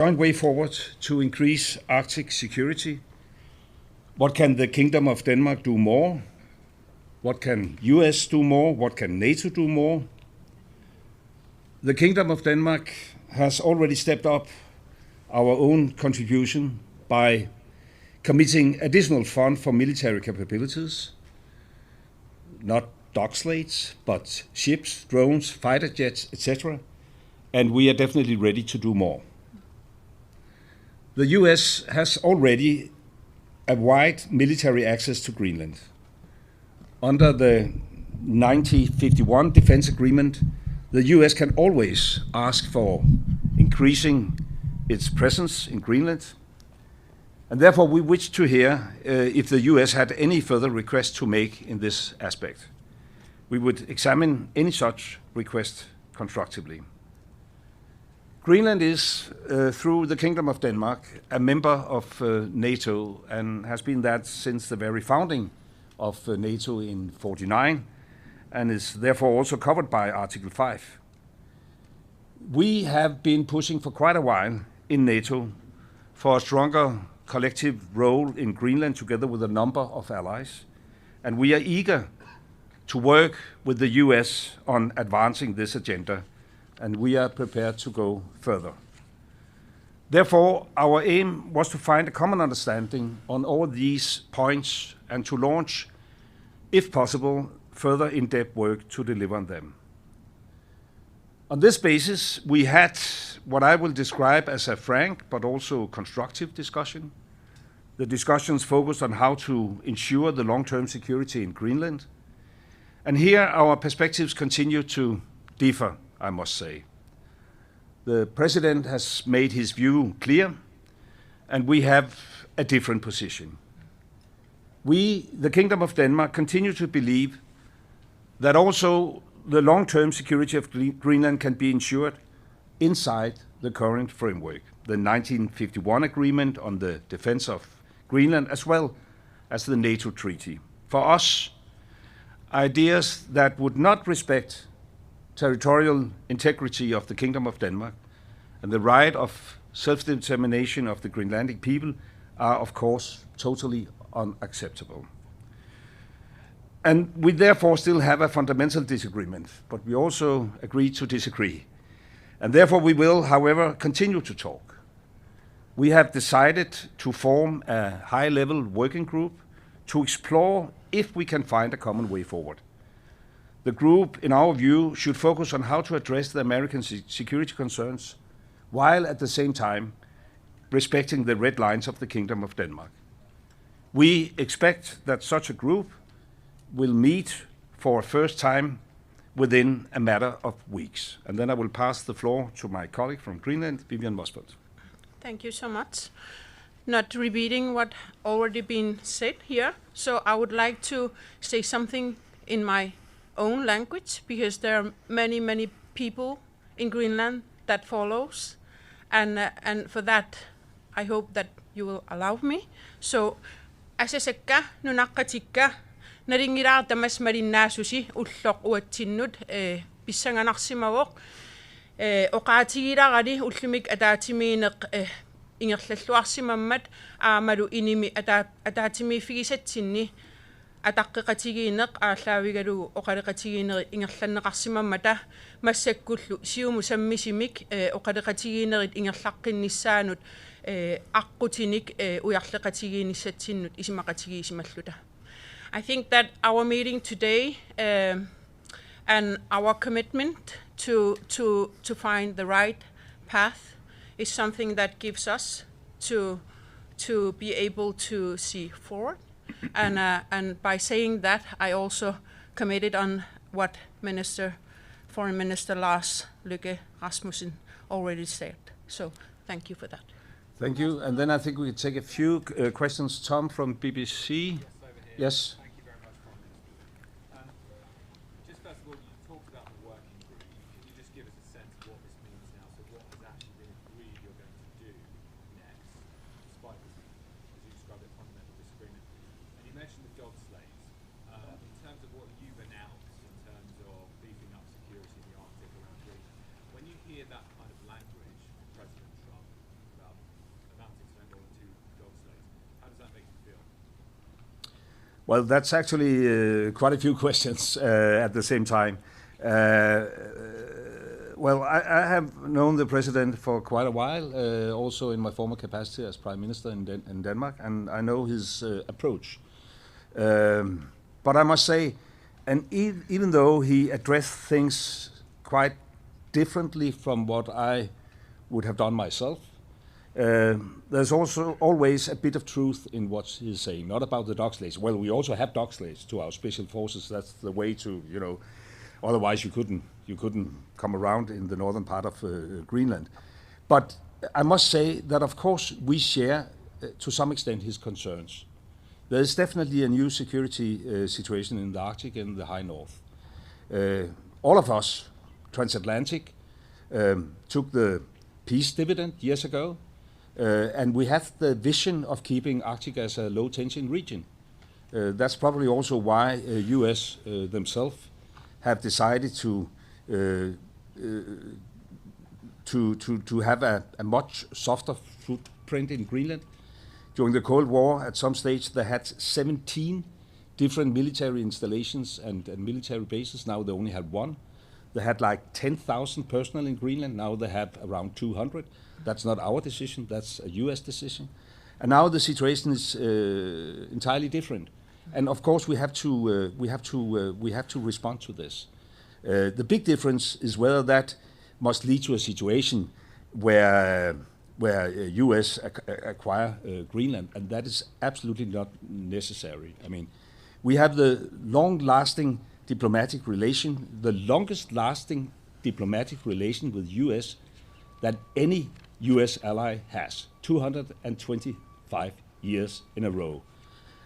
joint way forward to increase Arctic security. What can the Kingdom of Denmark do more? What can US do more? What can NATO do more? The Kingdom of Denmark has already stepped up our own contribution by committing additional funds for military capabilities, not dock slates, but ships, drones, fighter jets, etc. And we are definitely ready to do more. The US has already a wide military access to Greenland. Under the 1951 Defense Agreement, the US can always ask for increasing its presence in Greenland, and therefore we wish to hear if the US had any further requests to make in this aspect. We would examine any such request constructively. Greenland is, through the Kingdom of Denmark, a member of NATO and has been that since the very founding of NATO in 1949 and is therefore also covered by Article 5. We have been pushing for quite a while in NATO for a stronger collective role in Greenland together with a number of allies, and we are eager to work with the US on advancing this agenda, and we are prepared to go further. Therefore, our aim was to find a common understanding on all these points and to launch, if possible, further in-depth work to deliver on them. On this basis, we had what I will describe as a frank but also constructive discussion. The discussions focused on how to ensure the long-term security in Greenland. And here our perspectives continue to differ, I must say. The President has made his view clear, and we have a different position. We, the Kingdom of Denmark, continue to believe that also the long-term security of Greenland can be ensured inside the current framework, the 1951 agreement on the defense of Greenland, as well as the NATO treaty. For us, ideas that would not respect territorial integrity of the Kingdom of Denmark and the right of self-determination of the Greenlandic people are, of course, totally unacceptable. And we therefore still have a fundamental disagreement, but we also agree to disagree. And therefore we will, however, continue to talk. We have decided to form a high-level working group to explore if we can find a common way forward. The group, in our view, should focus on how to address the American security concerns, while at the same time respecting the red lines of the Kingdom of Denmark. We expect that such a group will meet for a first time within a matter of weeks. And then I will pass the floor to my colleague from Greenland, Vivian Mosfeld. Thank you so much. Not repeating what already been said here, so I would like to say something in my own language, because there are many, many people in Greenland that follows, and for that I hope that you will allow me. So, asesakka nunaqatikka naringiraartamas marinnaasusi ulloq uatsinnut pissanganarsimagoq oqaatigilagani ullumik ataatimiineq ingerlalluarsimammat aamalu inimi ataatimiiffigisatsinni атаққиқатигиинеқ ааллаавигалугу оқалеқатигиинери ингерланнеқарсимаммата массаккуллу сиуму саммисимик оқалеқатигиинерит ингерлаққиннissaанут аққутиник уярлеқатигииниссатсиннут исимақатигиисималлута. I think that our meeting today and our commitment to find the right path is something that gives us to be able to see forward. And by saying that, I also committed on what Foreign Minister Lars Løkke Rasmussen already said. So thank you for that. Thank you. And then I think we can take a few questions. Tom from BBC. Yes. Thank you very much, Prime Minister. Just first of all, you talked about the working group. Can you just give us a sense of what this means now? So what has actually been agreed you're going to do next, despite this, as you described it, fundamental disagreement? And you mentioned the dog slates. In terms of what you've announced in terms of beefing up security in the Arctic around Greenland, when you hear that kind of language from President Trump, Well, that's actually quite a few questions at the same time. Well, I have known the president for quite a while, also in my former capacity as prime minister in Denmark, and I know his approach. But I must say, and even though he addressed things quite differently from what I would have done myself, there's also always a bit of truth in what he's saying, not about the dog sleighs. Well, we also have dog sleighs to our special forces. That's the way to, otherwise you couldn't come around in the northern part of Greenland. But I must say that, of course, we share to some extent his concerns. There is definitely a new security situation in the Arctic and the high north. All of us, transatlantic, took the peace dividend years ago, and we have the vision of keeping Arctic as a low-tension region. That's probably also why U.S. Themselves have decided to have a much softer footprint in Greenland. During the Cold War, at some stage, they had 17 different military installations and military bases. Now they only have one. They had like 10,000 personnel in Greenland. Now they have around 200. That's not our decision. That's a U.S. decision. And now the situation is entirely different. And of course, we have to respond to this. The big difference is whether that must lead to a situation where U.S. acquire Greenland, and that is absolutely not necessary. I mean, we have the long-lasting diplomatic relation, the longest-lasting diplomatic relation with U.S. that any U.S. ally has, 225 years in a row.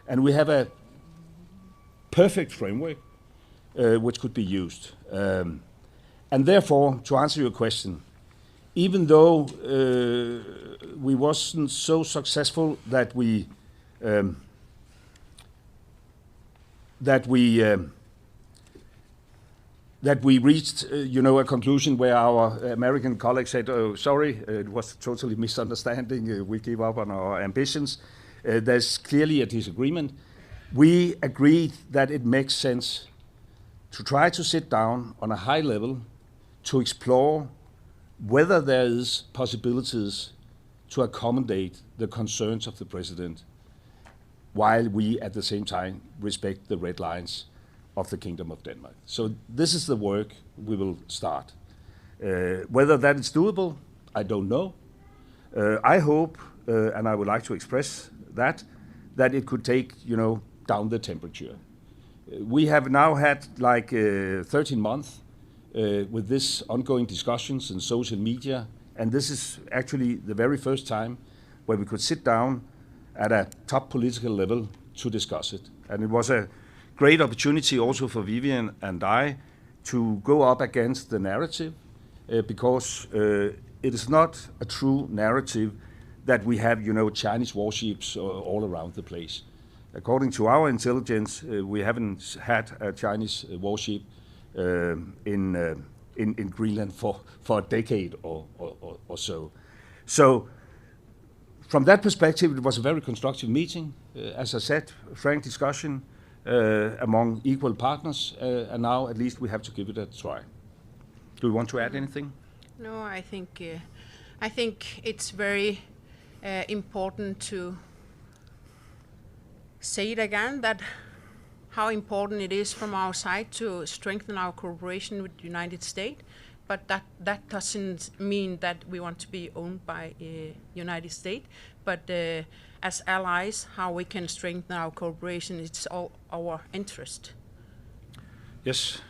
And we have a perfect framework which could be used. And therefore, to answer your question, even though we wasn't so successful that we reached, a conclusion where our American colleagues said, "Oh, sorry, it was a totally misunderstanding. We gave up on our ambitions." There's clearly a disagreement. We agreed that it makes sense to try to sit down on a high level to explore whether there is possibilities to accommodate the concerns of the president while we at the same time respect the red lines of the Kingdom of Denmark. So this is the work we will start. Whether that is doable, I don't know. I hope, and I would like to express that it could take, down the temperature. We have now had like 13 months with this ongoing discussions in social media, and this is actually the very first time where we could sit down at a top political level to discuss it. And it was a great opportunity also for Vivian and I to go up against the narrative because it is not a true narrative that we have, Chinese warships all around the place. According to our intelligence, we haven't had a Chinese warship in Greenland for a decade or so. So from that perspective, it was a very constructive meeting. As I said, frank discussion among equal partners, and now at least we have to give it a try. Do you want to add anything? No, I think it's very important to say it again, that how important it is from our side to strengthen our cooperation with the United States, but that doesn't mean that we want to be owned by United States, but as allies, how we can strengthen our cooperation, it's all our interest. Yes,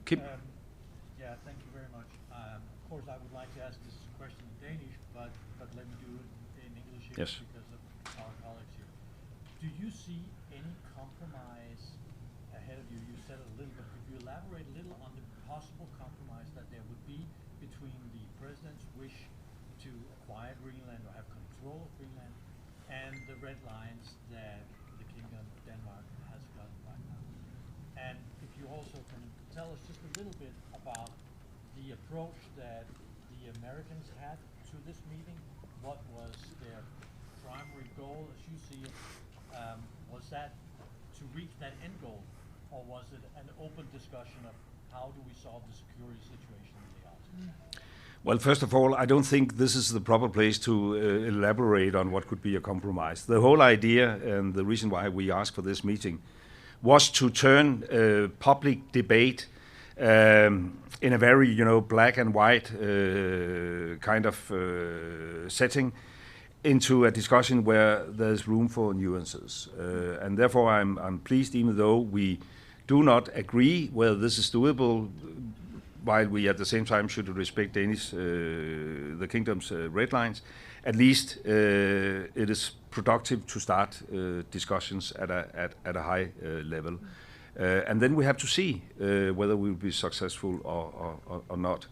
Kim. Yeah, thank you very much. Of course, I would like to ask this question in Danish, but let me do it in English here Yes. because of our colleagues here. Do you see any compromise ahead of you? You said it a little bit. Could you elaborate a little on the possible compromise that there would be between the president's wish to acquire Greenland or have control of Greenland and the red lines that the Kingdom of Denmark has got right now? And if you also can tell us just a little bit about the approach that the Americans had to this meeting. What was their primary goal, as you see it? Was that to reach that end goal, or was it an open discussion of how do we solve the security situation in the Arctic? Well, first of all, I don't think this is the proper place to elaborate on what could be a compromise. The whole idea and the reason why we asked for this meeting was to turn public debate in a very, black and white kind of setting into a discussion where there's room for nuances. And therefore, I'm pleased, even though we do not agree whether this is doable, while we at the same time should respect the kingdom's red lines, at least it is productive to start discussions at a high level. And then we have to see whether we will be successful or not.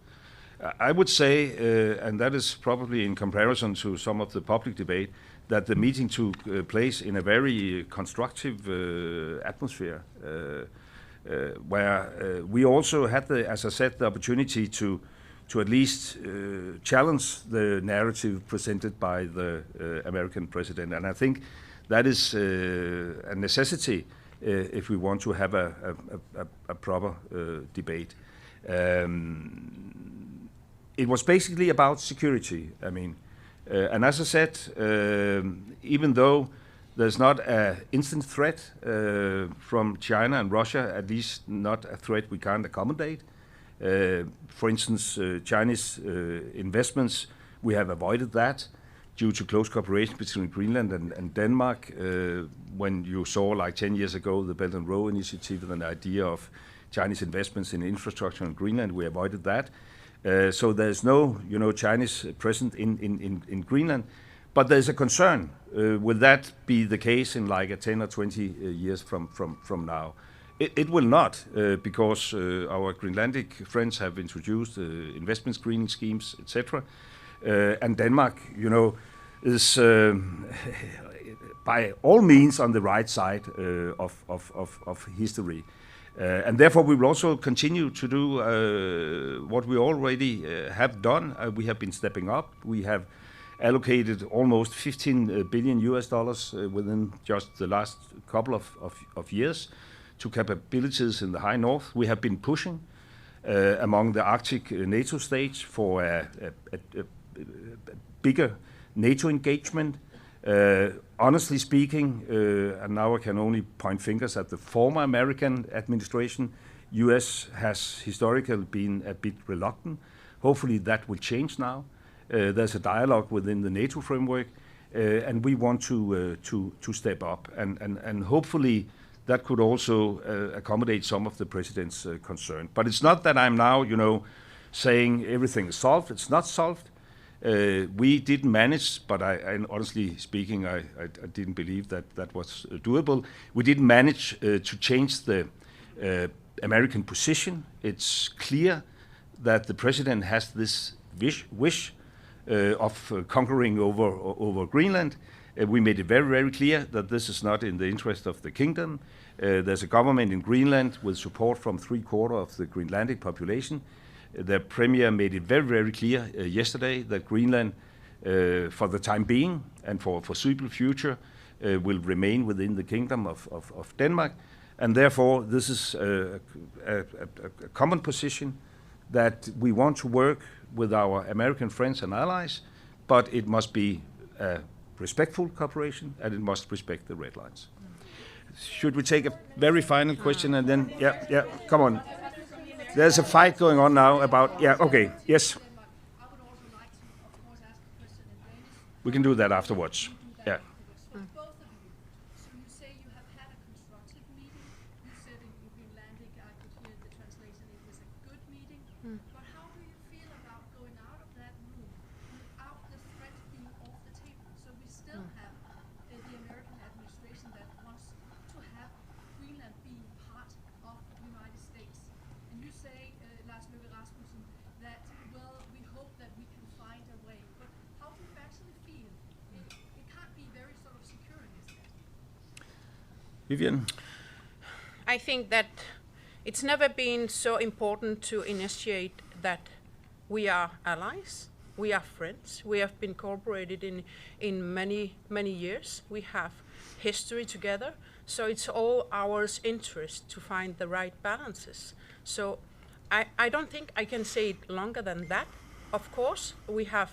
I would say, and that is probably in comparison to some of the public debate, that the meeting took place in a very constructive atmosphere, where we also had, as I said, the opportunity to at least challenge the narrative presented by the American president. And I think that is a necessity if we want to have a proper debate. It was basically about security. I mean, and as I said, even though there's not an instant threat from China and Russia, at least not a threat we can't accommodate. For instance, Chinese investments, we have avoided that due to close cooperation between Greenland and Denmark. When you saw, like 10 years ago, the Belt and Road Initiative and the idea of Chinese investments in infrastructure in Greenland, we avoided that. So there's no, Chinese present in Greenland. But there's a concern. Will that be the case in like 10 or 20 years from now? It will not, because our Greenlandic friends have introduced investment screening schemes, etc. And Denmark, is by all means on the right side of history. And therefore, we will also continue to do what we already have done. We have been stepping up. We have allocated almost $15 billion within just the last couple of years to capabilities in the high north. We have been pushing among the Arctic NATO states for a bigger NATO engagement. Honestly speaking, and now I can only point fingers at the former American administration, US has historically been a bit reluctant. Hopefully that will change now. There's a dialogue within the NATO framework, and we want to step up, and hopefully that could also accommodate some of the president's concern. But it's not that I'm now, saying everything is solved. It's not solved. We didn't manage, but and honestly speaking, I didn't believe that was doable. We didn't manage to change the American position. It's clear that the president has this wish of conquering over Greenland. We made it very, very clear that this is not in the interest of the kingdom. There's a government in Greenland with support from 3/4 of the Greenlandic population. The premier made it very, very clear yesterday that Greenland, for the time being and for foreseeable future, will remain within the kingdom of Denmark. And therefore, this is a common position that we want to work with our American friends and allies, but it must be a respectful cooperation and it must respect the red lines. Should we take a very final question and then, yeah, come on. There's a fight going on now about, okay, yes. We can do that afterwards, yeah. Vivian? I think that it's never been so important to initiate that we are allies we are friends. We have been cooperated in many years. We have history together. So it's all our interest to find the right balances. So I don't think I can say it longer than that. Of course, we have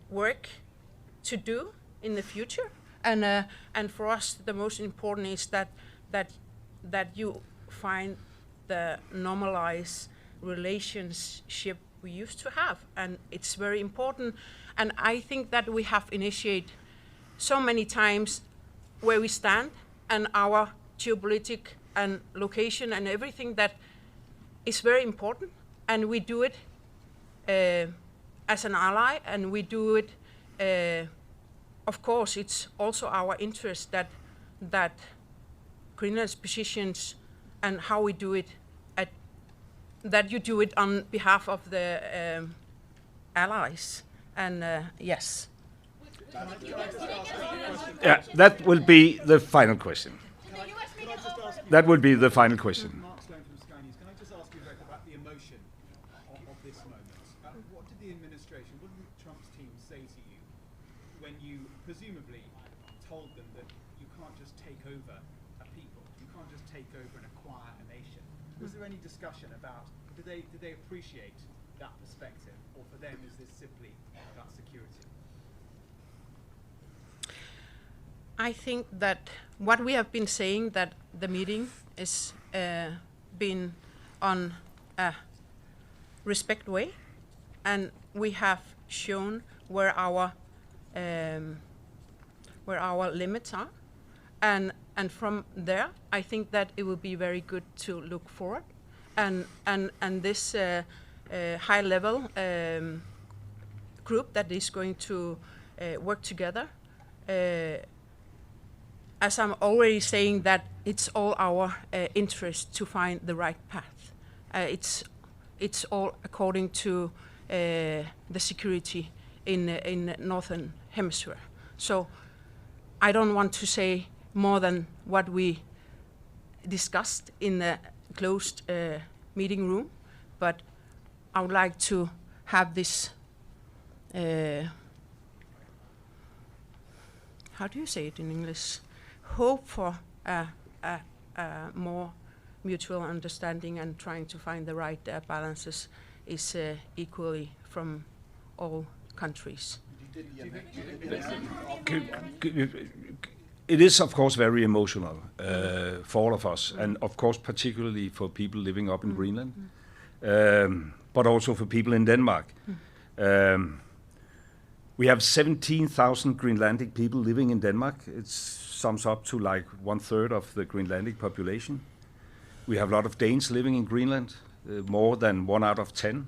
work to do in the future, and for us the most important is that you find the normalized relationship we used to have, and it's very important. And I think that we have initiated so many times where we stand and our geopolitical and location and everything that is very important, and we do it as an ally, and we do it. Of course, it's also our interest that Greenland's positions and how we do it, that you do it on behalf of the allies. And yes. Yeah, that will be the final question. That will be the final question. Mark Sloan from Sky News. Can I just ask you about the emotion of this moment? What did the administration, what did Trump's team say to you when you presumably told them that you can't just take over a people, you can't just take over and acquire a nation? Was there any discussion about, did they appreciate that perspective, or for them is this simply about security? I think that what we have been saying, that the meeting is been on a respect way, and we have shown where our limits are, and from there I think that it will be very good to look forward, and this high level group that is going to work together. As I'm already saying, that it's all our interest to find the right path. It's all according to the security in Northern Hemisphere. So I don't want to say more than what we discussed in the closed meeting room, but I would like to have this. How do you say it in English? Hope for a more mutual understanding and trying to find the right balances is equally from all countries. It is, of course, very emotional for all of us, and of course, particularly for people living up in Greenland, but also for people in Denmark. We have 17,000 Greenlandic people living in Denmark. It sums up to like 1/3 of the Greenlandic population. We have a lot of Danes living in Greenland, more than 1 out of 10,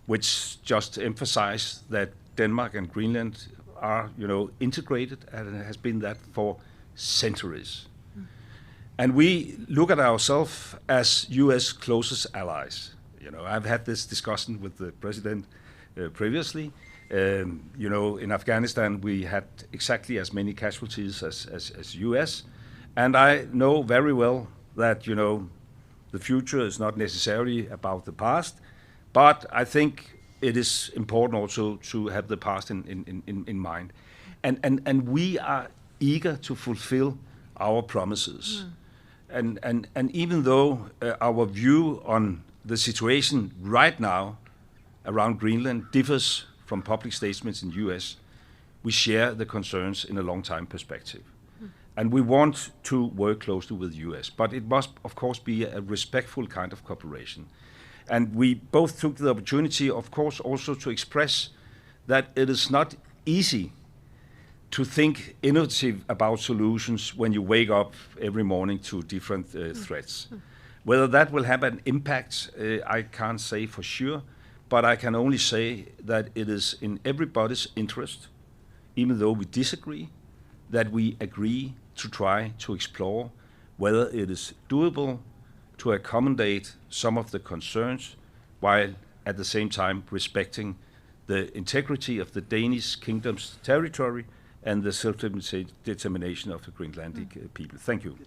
which just emphasize that Denmark and Greenland are, integrated, and it has been that for centuries. And we look at ourselves as U.S. closest allies. I've had this discussion with the president previously. In Afghanistan, we had exactly as many casualties as U.S. And I know very well that, the future is not necessarily about the past, but I think it is important also to have the past in mind. And we are eager to fulfill our promises. And even though our view on the situation right now around Greenland differs from public statements in U.S., we share the concerns in a long-time perspective. And we want to work closely with U.S., but it must, of course, be a respectful kind of cooperation. And we both took the opportunity, of course, also to express that it is not easy to think innovative about solutions when you wake up every morning to different threats. Whether that will have an impact, I can't say for sure, but I can only say that it is in everybody's interest, even though we disagree, that we agree to try to explore whether it is doable to accommodate some of the concerns while at the same time respecting the integrity of the Danish kingdom's territory and the self-determination of the Greenlandic people. Thank you.